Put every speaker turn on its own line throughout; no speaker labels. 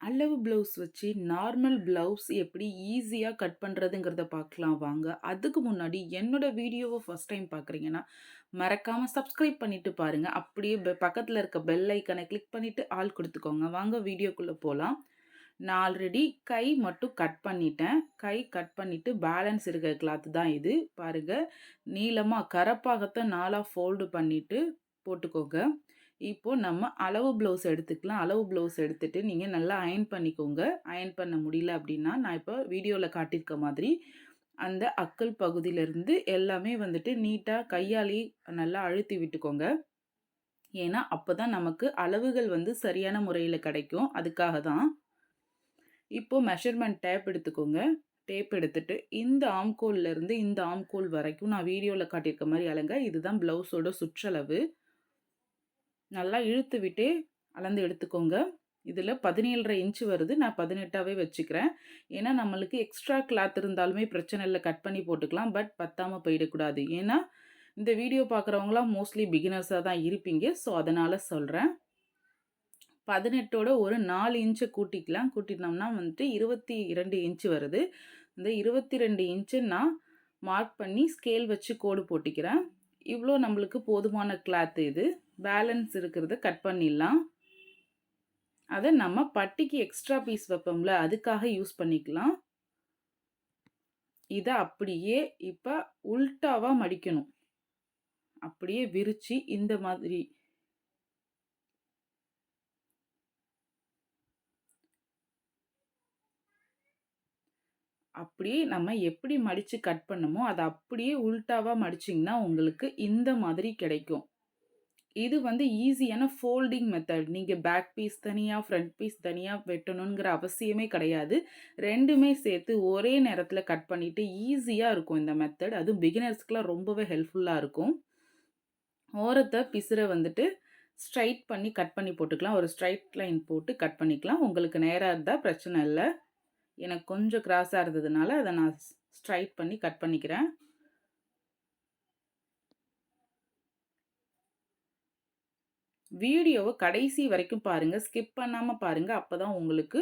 அளவு ப்ளவுஸ் வச்சு normal blouse எப்படி ஈஸியா கட் பண்றதுங்கிறத பார்க்கலாம் வாங்க. அதுக்கு முன்னாடி என்னோட வீடியோவ ஃபர்ஸ்ட் டைம் பார்க்குறீங்கன்னா, மறக்காம சப்ஸ்கிரைப் பண்ணிட்டு பாருங்க. அப்படியே பக்கத்துல இருக்க பெல் ஐகான கிளிக் பண்ணிட்டு ஆல் குடுத்துக்கோங்க. வாங்க வீடியோக்குள்ள போலாம். நான் ஆல்ரெடி கை மட்டும் கட் பண்ணிட்டேன். கை கட் பண்ணிட்டு பேலன்ஸ் இருக்க கிளாத் தான் இது. பாருங்க, நீளமா கரப்பாகத்த 4ஆ ஃபோல்டு பண்ணிட்டு போட்டுக்கோங்க. இப்போ நம்ம அளவு ப்ளவுஸ் எடுத்துக்கலாம். அளவு ப்ளவுஸ் எடுத்துட்டு நீங்க நல்லா அயர்ன் பண்ணிக்கோங்க. அயர்ன் பண்ண முடியல அப்படின்னா, நான் இப்போ வீடியோல காட்டியிருக்க மாதிரி அந்த அக்கல் பகுதியிலிருந்து எல்லாமே வந்துட்டு நீட்டா கையாலேயே நல்லா அழுத்தி விட்டுக்கோங்க. ஏன்னா, அப்பதான் நமக்கு அளவுகள் வந்து சரியான முறையில கிடைக்கும். அதுக்காக தான். இப்போ மெஷர்மென்ட் டேப் எடுத்துக்கோங்க. டேப் எடுத்துட்டு இந்த ஆம்கோல்ல இருந்து இந்த ஆம்கோல் வரைக்கும் நான் வீடியோல காட்டியிருக்க மாரி அளங்க. இதுதான் ப்ளவுஸோட சுற்றளவு. நல்லா இழுத்து விட்டே அளந்து எடுத்துக்கோங்க. இதில 17 1/2 இன்ச் வருது. நான் 18ஆவே வச்சுக்கிறேன். ஏன்னா, நம்மளுக்கு எக்ஸ்ட்ரா கிளாத் இருந்தாலுமே பிரச்சனை இல்ல. கட் பண்ணி போட்டுக்கலாம். பட் பத்தாம போயிடக்கூடாது. ஏன்னா, இந்த வீடியோ பார்க்குறவங்கலாம் மோஸ்ட்லி பிகினர்ஸா தான் இருப்பீங்க. ஸோ, அதனால சொல்றேன். 18ஓட ஒரு 4 இன்ச்ச கூட்டிக்கலாம். கூட்டினோம்னா வந்துட்டு 22 இன்ச் வருது. இந்த 22 இன்ச்ச நான் மார்க் பண்ணி ஸ்கேல் வச்சு கோடு போட்டுக்கிறேன். இவ்ளோ நம்மளுக்கு போதுமான கிளாத் இது. பேலன்ஸ் இருக்கிறத கட் பண்ணிடலாம். அத நம்ம பட்டிக்கு எக்ஸ்ட்ரா பீஸ் வைப்போம்ல, அதுக்காக யூஸ் பண்ணிக்கலாம். இத அப்படியே இப்ப உல்டாவா மடிக்கணும். அப்படியே விரிச்சு இந்த மாதிரி அப்படியே நம்ம எப்படி மடிச்சு கட் பண்ணமோ, அத அப்படியே உல்டாவா மடிச்சீங்கன்னா, உங்களுக்கு இந்த மாதிரி கிடைக்கும். இது வந்து ஈஸியான ஃபோல்டிங் மெத்தட். நீங்க பேக் பீஸ் தனியா, ஃப்ரண்ட் பீஸ் தனியா வெட்டணுங்கிற அவசியமே கிடையாது. 2மே சேர்த்து ஒரே நேரத்தில கட் பண்ணிட்டு ஈஸியா இருக்கும் இந்த மெத்தட். அதுவும் பிகினர்ஸ்க்குலாம் ரொம்பவே ஹெல்ப்ஃபுல்லா இருக்கும். ஓரத்த பிசுற வந்துட்டு ஸ்ட்ரைட் பண்ணி கட் பண்ணி போட்டுக்கலாம். ஒரு ஸ்ட்ரைட் லைன் போட்டு கட் பண்ணிக்கலாம். உங்களுக்கு நேரா இருந்தா பிரச்சனை இல்ல. எனக்கு கொஞ்சம் கிராஸா இருந்ததுனால, அத நான் ஸ்ட்ரைட் பண்ணி கட் பண்ணிக்கிறேன். வீடியோவ கடைசி வரைக்கும் பாருங்க. ஸ்கிப் பண்ணாம பாருங்க. அப்பதான் உங்களுக்கு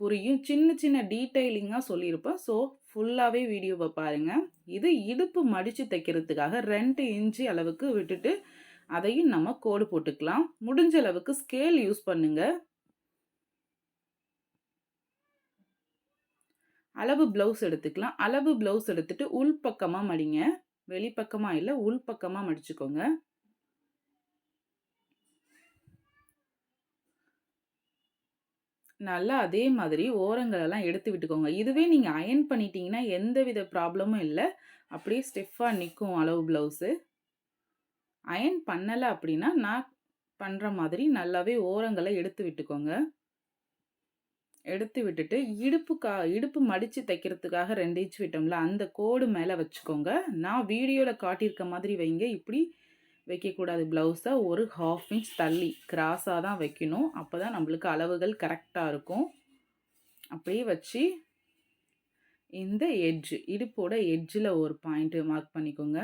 புரியும். சின்ன சின்ன டீட்டெயிலிங்கா சொல்லியிருப்பேன். ஸோ, ஃபுல்லாவே வீடியோவ பாருங்க. இது இடுப்பு மடிச்சு தைக்கிறதுக்காக 2 இன்ச் அளவுக்கு விட்டுட்டு, அதையும் நம்ம கோடு போட்டுக்கலாம். முடிஞ்ச அளவுக்கு ஸ்கேல் யூஸ் பண்ணுங்க. அளவு ப்ளவுஸ் எடுத்துக்கலாம். அளவு ப்ளவுஸ் எடுத்துட்டு உள் பக்கமா மடிங்க. வெளிப்பக்கமா இல்ல, உள் பக்கமா மடிச்சுக்கோங்க. நல்லா அதே மாதிரி ஓரங்களெல்லாம் எடுத்து விட்டுக்கோங்க. இதுவே நீங்க அயர்ன் பண்ணிட்டீங்கன்னா, எந்தவித ப்ராப்ளமும் இல்ல. அப்படியே ஸ்டிஃப்பா நிக்கும் அளவு ப்ளவுஸு. அயர்ன் பண்ணல அப்படின்னா, நான் பண்ற மாதிரி நல்லாவே ஓரங்கள எடுத்து விட்டுக்கோங்க. எடுத்து விட்டுட்டு, இடுப்பு மடிச்சு தைக்கிறதுக்காக 2 இன்ச் விட்டோம்ல, அந்த கோடு மேல வச்சுக்கோங்க. நான் வீடியோல காட்டியிருக்க மாதிரி வைங்க. இப்படி வைக்கக்கூடாது ப்ளவுஸ. ஒரு 1/2 இன்ச் தள்ளி கிராஸா தான் வைக்கணும். அப்பதான் நம்மளுக்கு அளவுகள் கரெக்ட்டா இருக்கும். அப்படியே வச்சு இந்த இடுப்போட எட்ஜ்ல ஒரு பாயிண்ட் மார்க் பண்ணிக்கோங்க.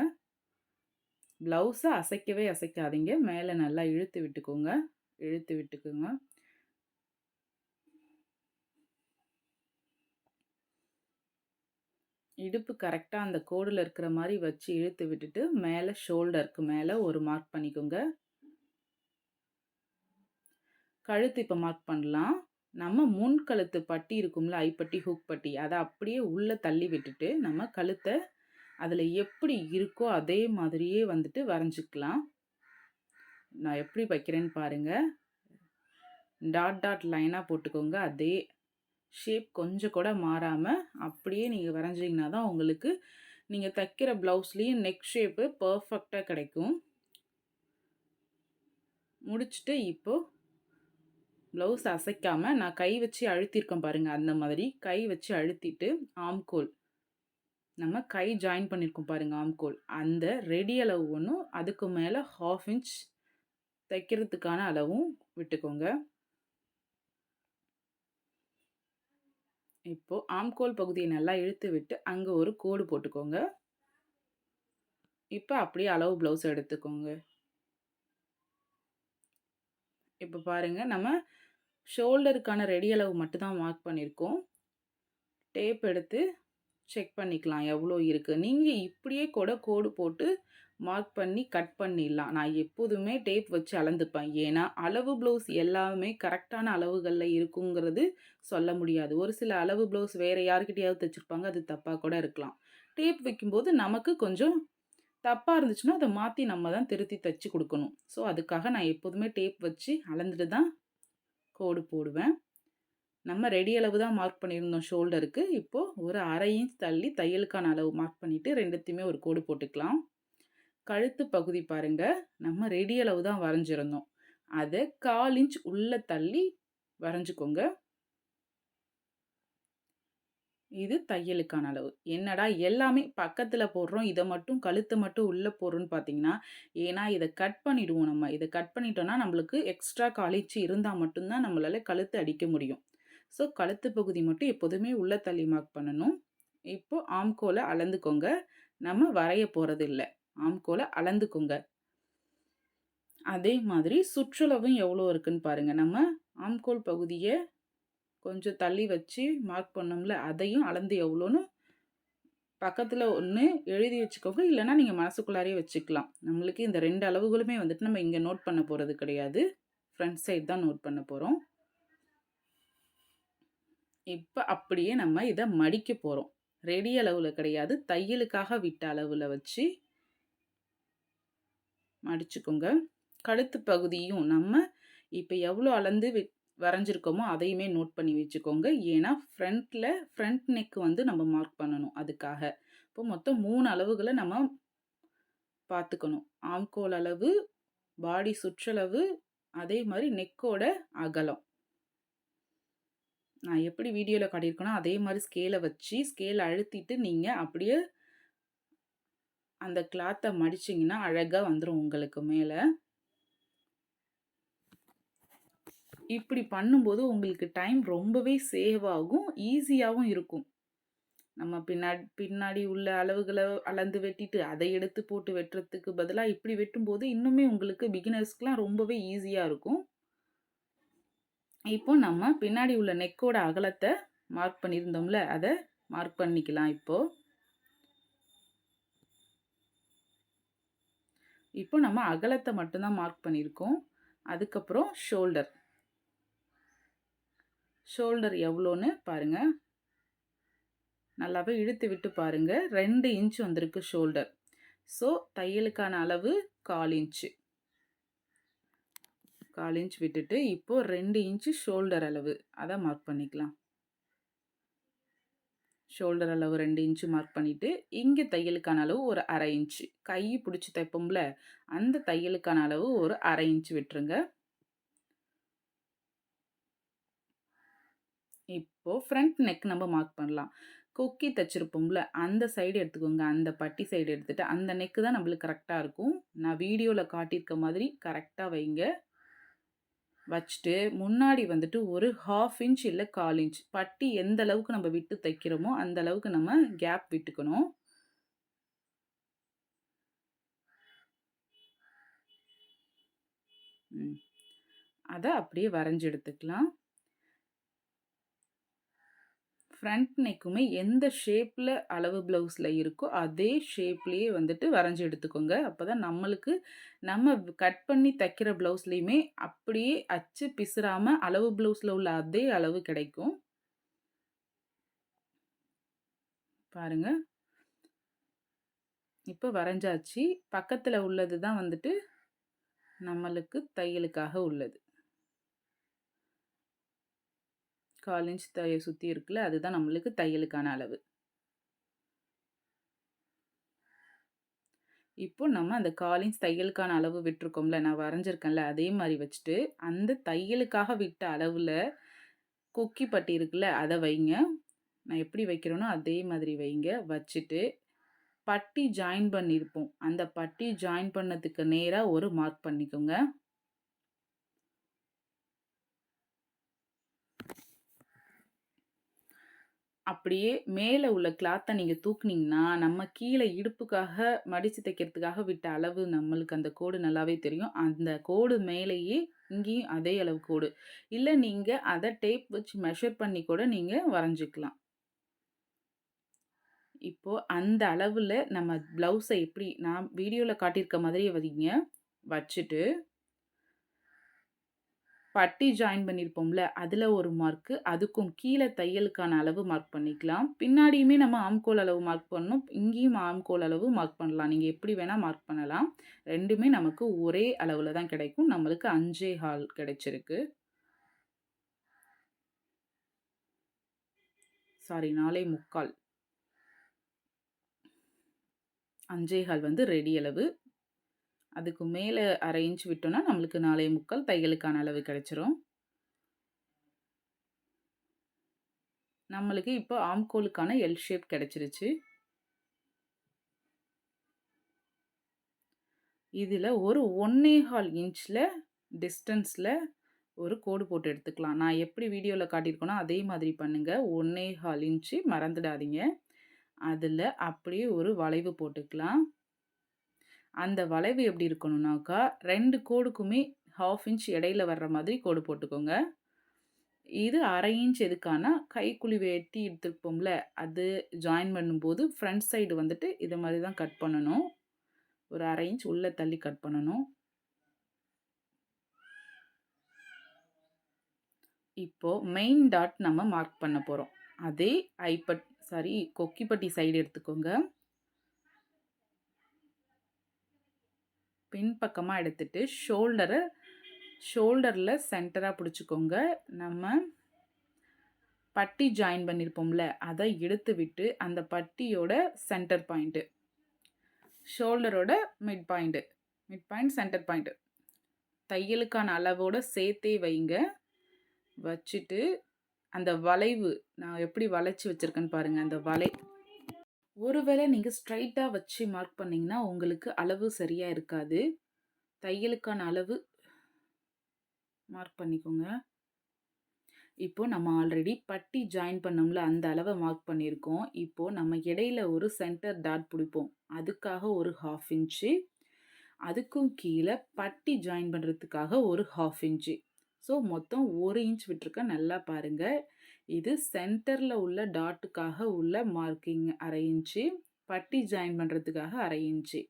ப்ளவுஸ அசைக்கவே அசைக்காதீங்க. மேல நல்லா இழுத்து விட்டுக்கோங்க. இழுத்து விட்டுக்குங்க. இடுப்பு கரெக்ட்டா அந்த கோடுல இருக்கிற மாரி வச்சு இழுத்து விட்டுட்டு, மேல ஷோல்டருக்கு மேல ஒரு மார்க் பண்ணிக்கோங்க. கழுத்து இப்ப மார்க் பண்ணலாம். நம்ம முன் கழுத்து பட்டி இருக்கும்ல, ஐப்பட்டி, ஹூக் பட்டி, அத அப்படியே உள்ள தள்ளி விட்டுட்டு, நம்ம கழுத்த அதுல எப்படி இருக்கோ அதே மாதிரியே வந்துட்டு வரைஞ்சுக்கலாம். நான் எப்படி வைக்கிறேன்னு பாருங்க. டாட் டாட் லைனா போட்டுக்கோங்க. அதே ஷேப் கொஞ்சம் கூட மாறாம அப்படியே நீங்க வரைஞ்சீங்கன்னா தான் உங்களுக்கு நீங்க தைக்கிற ப்ளவுஸ்லயும் நெக் ஷேப்பு பெர்ஃபெக்ட்டா கிடைக்கும். முடிச்சுட்டு இப்போ ப்ளவுஸ் அசைக்காம நான் கை வச்சு அழுத்தியிருக்கேன் பாருங்க. அந்த மாதிரி கை வச்சு அழுத்திட்டு ஆம்கோல் நம்ம கை ஜாயின் பண்ணியிருக்கோம் பாருங்க ஆம்கோல். அந்த ரெடி அளவு ஒண்ணும், அதுக்கு மேல 1/2 இன்ச் தைக்கிறதுக்கான அளவும் விட்டுக்கோங்க. இப்போ ஆம்கோல் பகுதியை நல்லா இழுத்து விட்டு அங்க ஒரு கோடு போட்டுக்கோங்க. இப்ப அப்படியே அளவு ப்ளவுஸ் எடுத்துக்கோங்க. இப்ப பாருங்க நம்ம ஷோல்டருக்கான ரெடி அளவு மட்டும் தான் மார்க் பண்ணியிருக்கோம். டேப் எடுத்து செக் பண்ணிக்கலாம் எவ்வளோ இருக்கு. நீங்க இப்படியே கூட கோடு போட்டு மார்க் பண்ணி கட் பண்ணிடலாம். நான் எப்போதுமே டேப் வச்சு அளந்துப்பேன். ஏன்னா, அளவு ப்ளவுஸ் எல்லாமே கரெக்டான அளவுகள்ல இருக்குங்கிறது சொல்ல முடியாது. ஒரு சில அளவு ப்ளவுஸ் வேற யார்கிட்டயாவது தச்சிருப்பாங்க. அது தப்பா கூட இருக்கலாம். டேப் வைக்கும்போது நமக்கு கொஞ்சம் தப்பா இருந்துச்சுன்னா, அத மாத்தி நம்ம தான் திருத்தி தச்சு குடுக்கணும். ஸோ, அதுக்காக நான் எப்போதுமே டேப் வச்சு அளந்துட்டு தான் கோடு போடுவேன். நம்ம ரெடி அளவு தான் மார்க் பண்ணியிருந்தோம் ஷோல்டருக்கு. இப்போ ஒரு 1/2 இன்ச் தள்ளி தையலுக்கான அளவு மார்க் பண்ணிட்டு 2த்தையுமே ஒரு கோடு போட்டுக்கலாம். கழுத்து பகுதி பாருங்க, நம்ம ரெடி அளவு தான் வரைஞ்சிருந்தோம். அத 1/4 இன்ச் உள்ள தள்ளி வரைஞ்சுக்கோங்க. இது தையலுக்கான அளவு. என்னடா எல்லாமே பக்கத்துல போடுறோம். இத மட்டும் கழுத்த மட்டும் உள்ள போடுறோம்ன்னு பார்த்தீங்கன்னா, ஏன்னா இத கட் பண்ணிடுவோம் நம்ம. இத கட் பண்ணிட்டோம்னா, நம்மளுக்கு எக்ஸ்ட்ரா 1/4 இன்ச் இருந்தா மட்டும் தான் நம்மளால கழுத்து அடிக்க முடியும். ஸோ, கழுத்து பகுதி மட்டும் எப்போதுமே உள்ள தள்ளி மார்க் பண்ணணும். இப்போ ஆம்கோல அளந்துக்கோங்க. நம்ம வரைய போறதில்ல. ஆம்கோல அளந்துக்கோங்க. அதே மாதிரி சுற்றளவும் எவ்வளோ இருக்குன்னு பாருங்க. நம்ம ஆம்கோல் பகுதிய கொஞ்சம் தள்ளி வச்சு மார்க் பண்ணோம்ல, அதையும் அளந்து எவ்வளோன்னு பக்கத்துல ஒண்ணு எழுதி வச்சுக்கோங்க. இல்லன்னா நீங்க மனசுக்குள்ளாரயே வச்சுக்கலாம். நம்மளுக்கு இந்த 2 அளவுகளுமே வந்துட்டு நம்ம இங்க நோட் பண்ண போறது கிடையாது. ஃப்ரண்ட் சைடு தான் நோட் பண்ண போறோம். இப்ப அப்படியே நம்ம இத மடிக்க போறோம். ரெடி அளவுல கிடையாது. தையலுக்காக விட்ட அளவுல வச்சு மடிச்சுக்கோங்க. கழுத்து பகுதியும் நம்ம இப்ப எவ்வளோ அளந்து வரைஞ்சிருக்கோமோ, அதையுமே நோட் பண்ணி வச்சுக்கோங்க. ஏன்னா, ஃப்ரண்ட் நெக் வந்து நம்ம மார்க் பண்ணணும் அதுக்காக. இப்போ மொத்தம் 3 அளவுகள நம்ம பார்த்துக்கணும். ஆம்கோல் அளவு, பாடி சுற்றளவு, அதே மாரி நெக்கோட அகலம். நான் எப்படி வீடியோல காட்டியிருக்கேனோ, அதே மாரி ஸ்கேல வச்சு, ஸ்கேல அழுத்திட்டு நீங்க அப்படியே அந்த கிளாத்த மடிச்சீங்கன்னா, அழகா வந்துரும் உங்களுக்கு மேல. இப்படி பண்ணும்போது உங்களுக்கு டைம் ரொம்பவே சேவ் ஆகும். ஈஸியாவும் இருக்கும். நம்ம பின்னாடி உள்ள அளவுகள அளந்து வெட்டிட்டு, அதை எடுத்து போட்டு வெட்டுறதுக்கு பதிலா இப்படி வெட்டும்போது, இன்னுமே உங்களுக்கு பிகினர்ஸ்க்குலாம் ரொம்பவே ஈஸியா இருக்கும். இப்போ நம்ம பின்னாடி உள்ள நெக்கோட அகலத்த மார்க் பண்ணியிருந்தோம்ல, அத மார்க் பண்ணிக்கலாம் இப்போ. இப்போ நம்ம அகலத்த மட்டும் தான் மார்க் பண்ணியிருக்கோம். அதுக்கப்புறம் ஷோல்டர். ஷோல்டர் எவ்வளோன்னு பாருங்க. நல்லாவே இழுத்து விட்டு பாருங்க. 2 இன்ச் வந்திருக்கு ஷோல்டர். ஸோ, தையலுக்கான அளவு 1/4 இன்ச்சு. 1/4 இன்ச் விட்டுட்டு, இப்போ 2 இன்ச் ஷோல்டர் அளவு. அத மார்க் பண்ணிக்கலாம். ஷோல்டர் அளவு 2 இன்ச் மார்க் பண்ணிட்டு, இங்க தையலுக்கான அளவு ஒரு 1/2 இன்ச். கை புடிச்சு தைப்போம்ல, அந்த தையலுக்கான அளவு ஒரு 1/2 இன்ச் விட்டுருங்க. இப்போ ஃப்ரண்ட் நெக் நம்ம மார்க் பண்ணலாம். கொக்கி தச்சிருப்போம்ல, அந்த சைடு எடுத்துக்கோங்க. அந்த பட்டி சைடு எடுத்துட்டு, அந்த நெக்கு தான் நம்மளுக்கு கரெக்ட்டா இருக்கும். நான் வீடியோல காட்டியிருக்க மாதிரி கரெக்ட்டா வைங்க. வச்சுட்டு, முன்னாடி வந்துட்டு ஒரு 1/2 இன்ச் இல்ல 1/4 இன்ச். பட்டி எந்த அளவுக்கு நம்ம விட்டு தைக்கிறோமோ, அந்த அளவுக்கு நம்ம கேப் விட்டுக்கணும். ம். அத அப்படியே வரைஞ்சு எடுத்துக்கலாம். ஃப்ரண்ட் நெக்குமே எந்த ஷேப்ல அளவு ப்ளவுஸ்ல இருக்கோ, அதே ஷேப்லயே வந்துட்டு வரைஞ்சு எடுத்துக்கோங்க. அப்பதான் நம்மளுக்கு நம்ம கட் பண்ணி தைக்கிற ப்ளவுஸ்லயுமே அப்படியே அச்சு பிசுறாம அளவு ப்ளவுஸ்ல உள்ள அதே அளவு கிடைக்கும். பாருங்க. இப்ப வரைஞ்சாச்சு. பக்கத்துல உள்ளது தான் வந்துட்டு நம்மளுக்கு தையலுக்காக உள்ளது. 1/4 இன்ச் சுத்தி இருக்குல்ல, அதுதான் நம்மளுக்கு தையலுக்கான அளவு. இப்போ நம்ம அந்த 1/4 இன்ச் தையலுக்கான அளவு விட்டுருக்கோம்ல, நான் வரைஞ்சிருக்கேன்ல, அதே மாரி வச்சுட்டு, அந்த தையலுக்காக விட்ட அளவுல கொக்கி பட்டி இருக்குல்ல, அத வைங்க. நான் எப்படி வைக்கிறேனோ அதே மாதிரி வைங்க. வச்சுட்டு, பட்டி ஜாயின் பண்ணியிருப்போம். அந்த பட்டி ஜாயின் பண்ணதுக்கு நேரா ஒரு மார்க் பண்ணிக்கோங்க. அப்படியே மேல உள்ள கிளாத்த நீங்க தூக்குனீங்கன்னா, நம்ம கீழ இடுப்புக்காக மடிச்சு தைக்கிறதுக்காக விட்ட அளவு நம்மளுக்கு அந்த கோடு நல்லாவே தெரியும். அந்த கோடு மேலேயே இங்கேயும் அதே அளவு கோடு. இல்ல நீங்க அத டேப் வச்சு மெஷர் பண்ணி கூட நீங்க வரைஞ்சுக்கலாம். இப்போ அந்த அளவுல நம்ம ப்ளவுஸ எப்படி நான் வீடியோல காட்டியிருக்க மாதிரியே வைங்க. வச்சுட்டு பட்டி ஜாயின் பண்ணியிருப்போம்ல, அதுல ஒரு மார்க்கு, அதுக்கும் கீழ தையலுக்கான அளவு மார்க் பண்ணிக்கலாம். பின்னாடியுமே நம்ம ஆம்கோல் அளவு மார்க் பண்ணணும். இங்கேயும் ஆம்கோல் அளவு மார்க் பண்ணலாம். நீங்க எப்படி வேணா மார்க் பண்ணலாம். 2மே நமக்கு ஒரே அளவுல தான் கிடைக்கும். நம்மளுக்கு 5 1/4 கிடைச்சிருக்கு. சாரி 4 1/4. 5 1/4 வந்து ரெடி அளவு. அதுக்கு மேல 1/2 இன்ச் விட்டோம்னா, நம்மளுக்கு 4 1/4 தையலுக்கான அளவு கிடைச்சிரும். நம்மளுக்கு இப்போ ஆம்கோலுக்கான எல் ஷேப் கிடைச்சிருச்சு. இதுல ஒரு 1 1/4 இன்ச்ல டிஸ்டன்ஸ்ல ஒரு கோடு போட்டு எடுத்துக்கலாம். நான் எப்படி வீடியோல காட்டியிருக்கேனோ, அதே மாதிரி பண்ணுங்க. 1 1/4 இன்ச்சு மறந்துடாதீங்க. அதுல அப்படியே ஒரு வளைவு போட்டுக்கலாம். அந்த வளைவு எப்படி இருக்கணும்னாக்கா, 2 கோடுக்குமே 1/2 இன்ச் இடையில வர்ற மாதிரி கோடு போட்டுக்கோங்க. இது 1/2 இன்ச் எதுக்கான்னா, கைக்குழி வெட்டி எடுத்திருப்போம்ல, அது ஜாயின் பண்ணும்போது ஃப்ரண்ட் சைடு வந்துட்டு இத மாரி தான் கட் பண்ணணும். ஒரு 1/2 இன்ச் உள்ள தள்ளி கட் பண்ணணும். இப்போ மெயின் டாட் நம்ம மார்க் பண்ண போறோம். அதே கொக்கிப்பட்டி சைடு எடுத்துக்கோங்க. பின்பக்கமா எடுத்துட்டு ஷோல்டர்ல சென்டரா புடிச்சுக்கோங்க. நம்ம பட்டி ஜாயின் பண்ணியிருப்போம்ல, அத எடுத்து விட்டு அந்த பட்டியோட சென்டர் பாயிண்ட், ஷோல்டரோட மிட் பாயிண்ட் சென்டர் பாயிண்ட் தையலுக்கான அளவோட சேர்த்தே வைங்க. வச்சுட்டு அந்த வளைவு நான் எப்படி வளைச்சு வச்சிருக்கேன்னு பாருங்க. அந்த ஒருவேளை நீங்க ஸ்ட்ரைட்டா வச்சு மார்க் பண்ணீங்கன்னா, உங்களுக்கு அளவு சரியா இருக்காது. தையலுக்கான அளவு மார்க் பண்ணிக்கோங்க. இப்போ நம்ம ஆல்ரெடி பட்டி ஜாயின் பண்ணோம்ல, அந்த அளவ மார்க் பண்ணியிருக்கோம். இப்போ நம்ம இடையில ஒரு சென்டர் டாட் புடிப்போம். அதுக்காக ஒரு 1/2 இன்ச்சு. அதுக்கும் கீழ பட்டி ஜாயின் பண்றதுக்காக ஒரு 1/2 இன்ச்சு. ஸோ மொத்தம் 1 இன்ச் விட்டுருக்கேன். நல்லா பாருங்க. இது சென்டர்ல உள்ள டாட்டுக்காக உள்ள மார்க்கிங் 1/2 இன்ச்சு. பட்டி ஜாயின் பண்றதுக்காக 1/2 இன்ச்சு.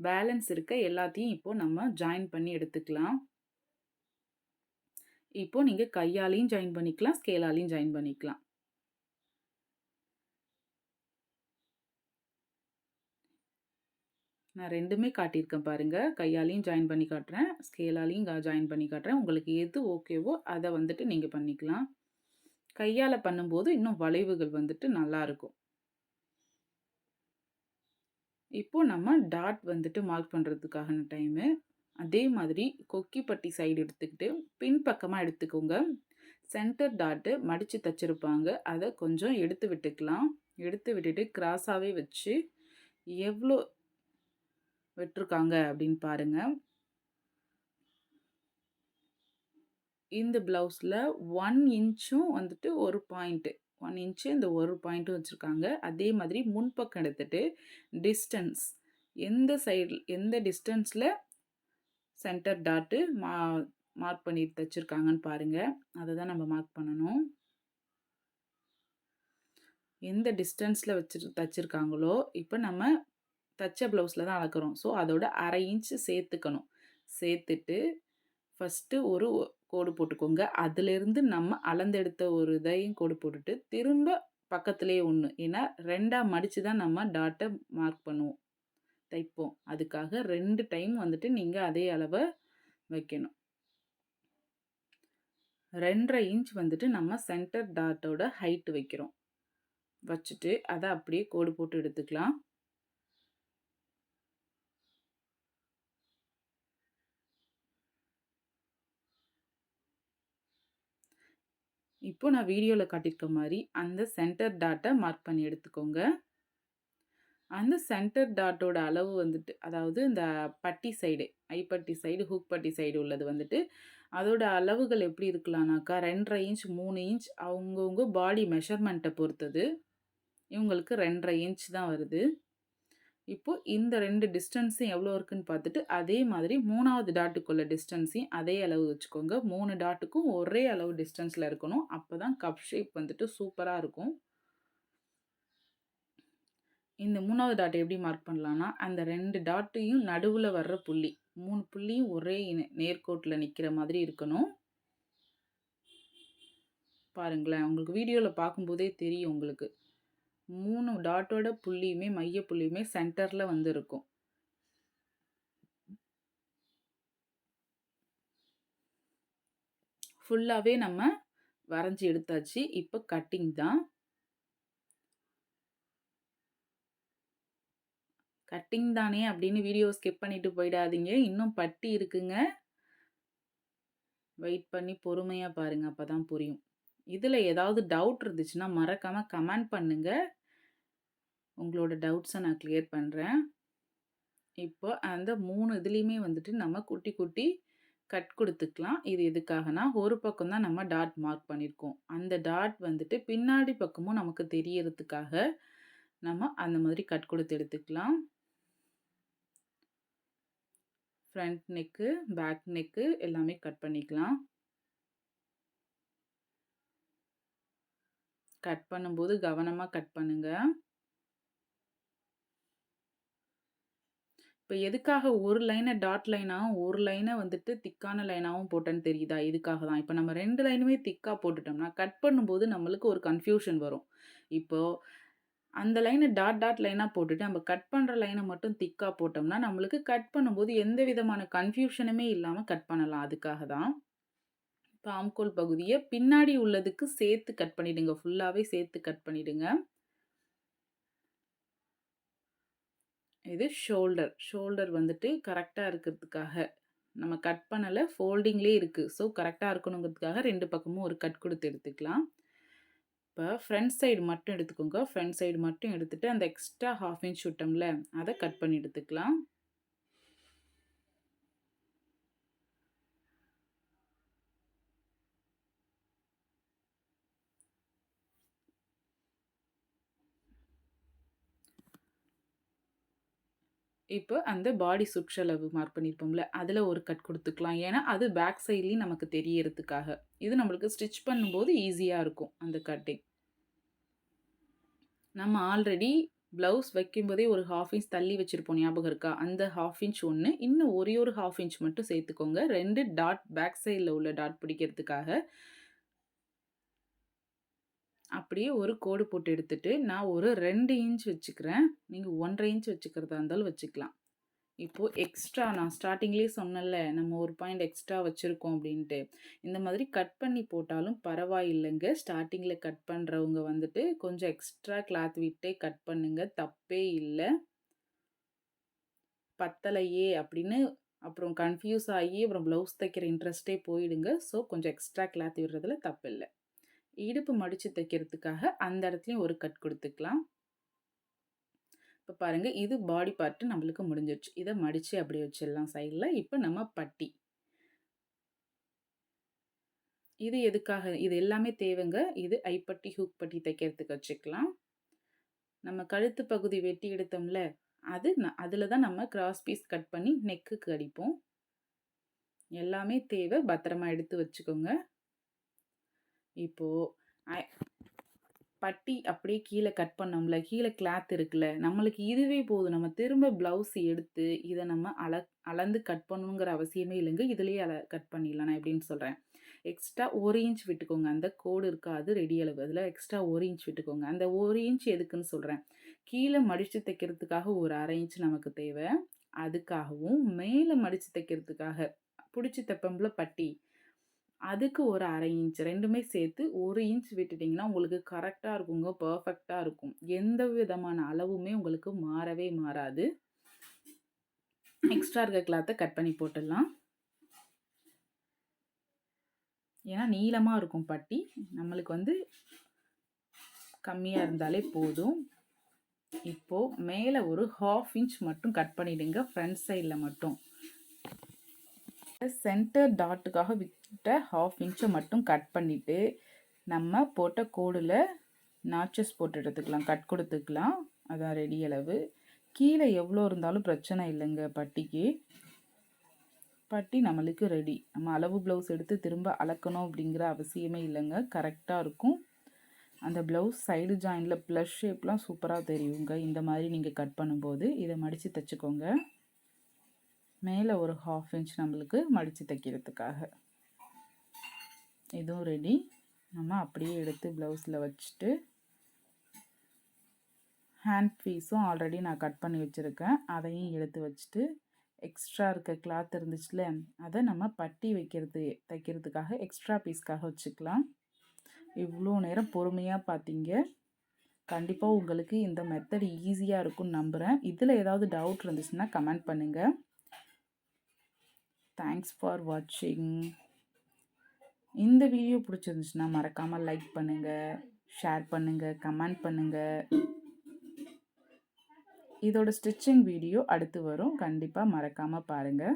பேலன்ஸ் இருக்க எல்லாத்தையும் இப்போ நம்ம ஜாயின் பண்ணி எடுத்துக்கலாம். இப்போ நீங்க கையாலயும் ஜாயின் பண்ணிக்கலாம், ஸ்கேலாலயும் ஜாயின் பண்ணிக்கலாம். நான் 2மே காட்டியிருக்கேன் பாருங்க. கையாலயும் ஜாயின் பண்ணி காட்டுறேன், ஸ்கேலாலயும் ஜாயின் பண்ணி காட்டுறேன். உங்களுக்கு எது ஓகேவோ அத வந்துட்டு நீங்க பண்ணிக்கலாம். கையால பண்ணும்போது இன்னும் வளைவுகள் வந்துட்டு நல்லாருக்கும். இப்போ நம்ம டாட் வந்துட்டு மார்க் பண்றதுக்கான டைமு. அதே மாதிரி கொக்கிப்பட்டி சைடு எடுத்துக்கிட்டு, பின்பக்கமா எடுத்துக்கோங்க. சென்டர் டாட்டு மடிச்சு தச்சிருப்பாங்க. அத கொஞ்சம் எடுத்து விட்டுக்கலாம். எடுத்து விட்டுட்டு கிராஸாவே வச்சு, எவ்ளோ விட்டுருக்காங்க அப்படின்னு பாருங்க. இந்த ப்ளவுஸ்ல 1 இன்ச்சும் வந்துட்டு 1 பாயிண்ட். 1 இன்ச்சு இந்த 1 பாயிண்ட்டும் வச்சிருக்காங்க. அதே மாதிரி முன்பக்கம் எடுத்துட்டு டிஸ்டன்ஸ் எந்த டிஸ்டன்ஸ்ல சென்டர் டாட்டு மார்க் பண்ணி தச்சிருக்காங்கன்னு பாருங்க. அத தான் நம்ம மார்க் பண்ணணும். எந்த டிஸ்டன்ஸ்ல தச்சிருக்காங்களோ, இப்ப நம்ம தச்ச ப்ளவுஸ்ல தான் அளக்குறோம். ஸோ அதோட 1/2 இன்ச் சேர்த்துக்கணும். சேர்த்துட்டு ஃபர்ஸ்ட்டு ஒரு கோடு போட்டுக்கோங்க. அதிலிருந்து நம்ம அளந்தெடுத்த ஒரு இதையும் கோடு போட்டுட்டு, திரும்ப பக்கத்திலேயே 1. ஏன்னா 2ஆ மடிச்சு தான் நம்ம டாட்ட மார்க் பண்ணுவோம், தைப்போம். அதுக்காக 2 டைம் வந்துட்டு நீங்க அதே அளவ வைக்கணும். 2 1/2 இன்ச் வந்துட்டு நம்ம சென்டர் டாட்டோட ஹைட் வைக்கிறோம். வச்சுட்டு அத அப்படியே கோடு போட்டு எடுத்துக்கலாம். இப்போ நான் வீடியோல காட்டியிருக்க மாரி, அந்த சென்டர் டாட்ட மார்க் பண்ணி எடுத்துக்கோங்க. அந்த சென்டர் டாட்டோட அளவு வந்துட்டு, அதாவது இந்த பட்டி சைடு, ஐப்பட்டி சைடு, ஹூக் பட்டி சைடு உள்ளது வந்துட்டு, அதோட அளவுகள் எப்படி இருக்கலாம்னாக்கா, 2 1/2 இன்ச், 3 இன்ச் அவங்கவங்க பாடி மெஷர்மெண்ட்ட பொறுத்தது. இவங்களுக்கு 2 1/2 இன்ச் தான் வருது. இப்போ இந்த 2 டிஸ்டன்ஸும் எவ்வளோ இருக்குன்னு பார்த்துட்டு, அதே மாதிரி 3வது டாட்டுக்குள்ள டிஸ்டன்ஸையும் அதே அளவு வச்சுக்கோங்க. 3 டாட்டுக்கும் ஒரே அளவு டிஸ்டன்ஸ்ல இருக்கணும். அப்பதான் கப் ஷேப் வந்துட்டு சூப்பரா இருக்கும். இந்த 3வது டாட் எப்படி மார்க் பண்ணலான்னா, அந்த 2 டாட்டையும் நடுவுல வர்ற புள்ளி. 3 புள்ளியும் ஒரே நேர்கோட்டுல நிக்கிற மாதிரி இருக்கணும். பாருங்களேன், உங்களுக்கு வீடியோல பார்க்கும்போதே தெரியும் உங்களுக்கு. 3 டாட்டோட புள்ளியுமே மைய புள்ளியுமே சென்டர்ல வந்து இருக்கும். ஃபுல்லாவே நம்ம வரைஞ்சு எடுத்தாச்சு. இப்ப கட்டிங் தான். கட்டிங் தானே அப்படின்னு வீடியோ ஸ்கிப் பண்ணிட்டு போயிடாதீங்க. இன்னும் பட்டி இருக்குங்க. வெயிட் பண்ணி பொறுமையா பாருங்க. அப்பதான் புரியும். இதுல ஏதாவது டவுட் இருந்துச்சுன்னா மறக்காம கமெண்ட் பண்ணுங்க. உங்களோட டவுட்ஸ நான் கிளியர் பண்றேன். இப்போ அந்த 3 இதுலயுமே வந்துட்டு நம்ம குட்டி குட்டி கட் குடுத்துக்கலாம். இது எதுக்காகன்னா, ஒரு பக்கம் தான் நம்ம டாட் மார்க் பண்ணியிருக்கோம். அந்த டாட் வந்துட்டு பின்னாடி பக்கமும் நமக்கு தெரியறதுக்காக, நம்ம அந்த மாதிரி கட் குடுத்து எடுத்துக்கலாம். ஃப்ரண்ட் நெக்கு, பேக் நெக்கு எல்லாமே கட் பண்ணிக்கலாம். கட் பண்ணும்போது கவனமா கட் பண்ணுங்க. இப்ப எதுக்காக ஒரு லைன டாட் லைனாவும், ஒரு லைன வந்துட்டு திக்கான லைனாவும் போட்டேன்னு தெரியுதா? இதுக்காக தான். இப்ப நம்ம 2 லைனுமே திக்கா போட்டுட்டோம்னா, கட் பண்ணும்போது நம்மளுக்கு ஒரு கன்ஃப்யூஷன் வரும். இப்போ அந்த லைன டாட் டாட் லைனா போட்டுட்டு, நம்ம கட் பண்ற லைன மட்டும் திக்கா போட்டோம்னா, நம்மளுக்கு கட் பண்ணும்போது எந்த விதமான கன்ஃப்யூஷனுமே இல்லாம கட் பண்ணலாம். அதுக்காக தான். இப்ப ஆம்கோல் பகுதிய பின்னாடி உள்ளதுக்கு சேர்த்து கட் பண்ணிடுங்க. ஃபுல்லாவே சேர்த்து கட் பண்ணிடுங்க. இது ஷோல்டர். ஷோல்டர் வந்துட்டு கரெக்ட்டா இருக்கிறதுக்காக. நம்ம கட் பண்ணல. ஃபோல்டிங்லயே இருக்கு. ஸோ கரெக்ட்டா இருக்கணுங்கிறதுக்காக 2 பக்கமும் ஒரு கட் குடுத்து எடுத்துக்கலாம். இப்ப ஃப்ரண்ட் சைடு மட்டும் எடுத்துக்கோங்க. ஃப்ரண்ட் சைடு மட்டும் எடுத்துட்டு, அந்த எக்ஸ்ட்ரா 1/2 இன்ச் விட்டோம்ல, அத கட் பண்ணி எடுத்துக்கலாம். இப்ப அந்த பாடி சுற்றளவு மார்க் பண்ணியிருப்போம்ல, அதுல ஒரு கட் குடுத்துக்கலாம். ஏன்னா, அது பேக் சைட்லயும் நமக்கு தெரியறதுக்காக. இது நம்மளுக்கு ஸ்டிச் பண்ணும்போது ஈஸியா இருக்கும், அந்த கட்டிங். நம்ம ஆல்ரெடி ப்ளவுஸ் வைக்கும்போதே ஒரு 1/2 இன்ச் தள்ளி வச்சிருப்போம் ஞாபகம் இருக்கா? அந்த 1/2 இன்ச் ஒண்ணு, இன்னும் ஒரே ஒரு 1/2 இன்ச் மட்டும் சேர்த்துக்கோங்க. 2 டாட் பேக் சைட்ல உள்ள டாட் பிடிக்கிறதுக்காக. அப்படியே ஒரு கோடு போட்டு எடுத்துட்டு, நான் ஒரு 2 இன்ச் வச்சுக்கிறேன். நீங்க 1 1/2 இன்ச் வச்சுக்கிறதா இருந்தாலும் வச்சுக்கலாம். இப்போ எக்ஸ்ட்ரா நான் ஸ்டார்ட்டிங்லேயே சொன்னேன்ல, நம்ம ஒரு பாயிண்ட் எக்ஸ்ட்ரா வச்சிருக்கோம் அப்படின்ட்டு. இந்த மாதிரி கட் பண்ணி போட்டாலும் பரவாயில்லங்க. ஸ்டார்ட்டிங்ல கட் பண்றவங்க வந்துட்டு கொஞ்சம் எக்ஸ்ட்ரா கிளாத் விட்டே கட் பண்ணுங்க. தப்பே இல்ல. பத்தலையே அப்படின்னு அப்புறம் கன்ஃப்யூஸ் ஆகி அப்புறம் ப்ளவுஸ் தைக்கிற இன்ட்ரெஸ்ட்டே போயிடுங்க. ஸோ கொஞ்சம் எக்ஸ்ட்ரா கிளாத் விடுறதுல தப்பில்ல. இடுப்பு மடிச்சு தைக்கிறதுக்காக அந்த இடத்துலயும் ஒரு கட் குடுத்துக்கலாம். இப்ப பாருங்க, இது பாடி பார்ட் நம்மளுக்கு முடிஞ்சிருச்சு. இத மடிச்சு அப்படியே வச்சிடலாம் சைடுல. இப்ப நம்ம பட்டி. இது எதுக்காக? இது எல்லாமே தேவைங்க. இது ஐப்பட்டி, ஹூக் பட்டி தைக்கிறதுக்கு வச்சுக்கலாம். நம்ம கழுத்து பகுதி வெட்டி எடுத்தோம்ல, அதுல தான் நம்ம கிராஸ் பீஸ் கட் பண்ணி நெக்குக்கு அடிப்போம். எல்லாமே தேவை. பத்திரமா எடுத்து வச்சுக்கோங்க. இப்போ ஐ பட்டி அப்படியே கீழ கட் பண்ணோம்ல, கீழ கிளாத் இருக்குல்ல, நம்மளுக்கு இதுவே போதும். நம்ம திரும்ப ப்ளவுஸ் எடுத்து, இத நம்ம அளந்து கட் பண்ணணுங்கிற அவசியமே இல்லைங்க. இதுலயே கட் பண்ணிடலாம். நான் எப்படின்னு சொல்றேன். எக்ஸ்ட்ரா 1 இன்ச் விட்டுக்கோங்க. அந்த கோடு இருக்கா, அது ரெடி அளவு. அதில எக்ஸ்ட்ரா 1 இன்ச் விட்டுக்கோங்க. அந்த 1 இன்ச் எதுக்குன்னு சொல்றேன். கீழ மடிச்சு தைக்கிறதுக்காக ஒரு 1/2 இன்ச் நமக்கு தேவை. அதுக்காகவும், மேல மடிச்சு தைக்கிறதுக்காக புடிச்சு தைப்போம்ல பட்டி, அதுக்கு ஒரு 1/2 இன்ச் 2மே சேர்த்து 1 இன்ச் விட்டுட்டீங்கன்னா, உங்களுக்கு கரெக்ட்டா இருக்குங்க. பெர்ஃபெக்ட்டா இருக்கும். எந்த விதமான அளவுமே உங்களுக்கு மாறவே மாறாது. எக்ஸ்ட்ரா இருக்க கிளாத்த கட் பண்ணி போட்டுடலாம். ஏன்னா நீளமா இருக்கும் பட்டி. நம்மளுக்கு வந்து கம்மியா இருந்தாலே போதும். இப்போ மேல ஒரு 1/2 இன்ச் மட்டும் கட் பண்ணிடுங்க. ஃப்ரண்ட் சைடுல மட்டும். சென்டர் டாட்டுக்காக விட்ட 1/2 இன்ச்ச மட்டும் கட் பண்ணிட்டு, நம்ம போட்ட கோடுல நாச்சஸ் போட்டு எடுத்துக்கலாம். கட் குடுத்துக்கலாம். அதான் ரெடி அளவு. கீழ எவ்வளோ இருந்தாலும் பிரச்சனை இல்லைங்க பட்டிக்கு. பட்டி நம்மளுக்கு ரெடி. நம்ம அளவு ப்ளவுஸ் எடுத்து திரும்ப அளக்கணும் அப்படிங்கிற அவசியமே இல்லைங்க. கரெக்டாக இருக்கும். அந்த ப்ளவுஸ் சைடு ஜாயின்ல ப்ளஸ் ஷேப்லாம் சூப்பரா தெரியுங்க. இந்த மாதிரி நீங்க கட் பண்ணும்போது. இத மடிச்சு தச்சுக்கோங்க. மேல ஒரு 1/2 இன்ச் நம்மளுக்கு மடிச்சு தைக்கிறதுக்காக. இதுவும் ரெடி. நம்ம அப்படியே எடுத்து ப்ளவுஸில் வச்சுட்டு ஹேண்ட் பீஸும் ஆல்ரெடி நான் கட் பண்ணி வச்சுருக்கேன். அதையும் எடுத்து வச்சுட்டு எக்ஸ்ட்ரா இருக்க கிளாத் இருந்துச்சுல, அதை நம்ம பட்டி தைக்கிறதுக்காக எக்ஸ்ட்ரா பீஸ்க்காக வச்சுக்கலாம். இவ்வளோ நேரம் பொறுமையாக பார்த்தீங்க. கண்டிப்பாக உங்களுக்கு இந்த மெத்தட் ஈஸியாக இருக்கும்னு நம்புகிறேன். இதில் ஏதாவது டவுட் இருந்துச்சுன்னா கமெண்ட் பண்ணுங்கள். தேங்க்ஸ் ஃபார் வாட்சிங். இந்த வீடியோ பிடிச்சிருந்துச்சுன்னா மறக்காமல் லைக் பண்ணுங்கள், ஷேர் பண்ணுங்கள், கமெண்ட் பண்ணுங்கள். இதோட ஸ்டிச்சிங் வீடியோ அடுத்து வரும். கண்டிப்பாக மறக்காமல் பாருங்கள்.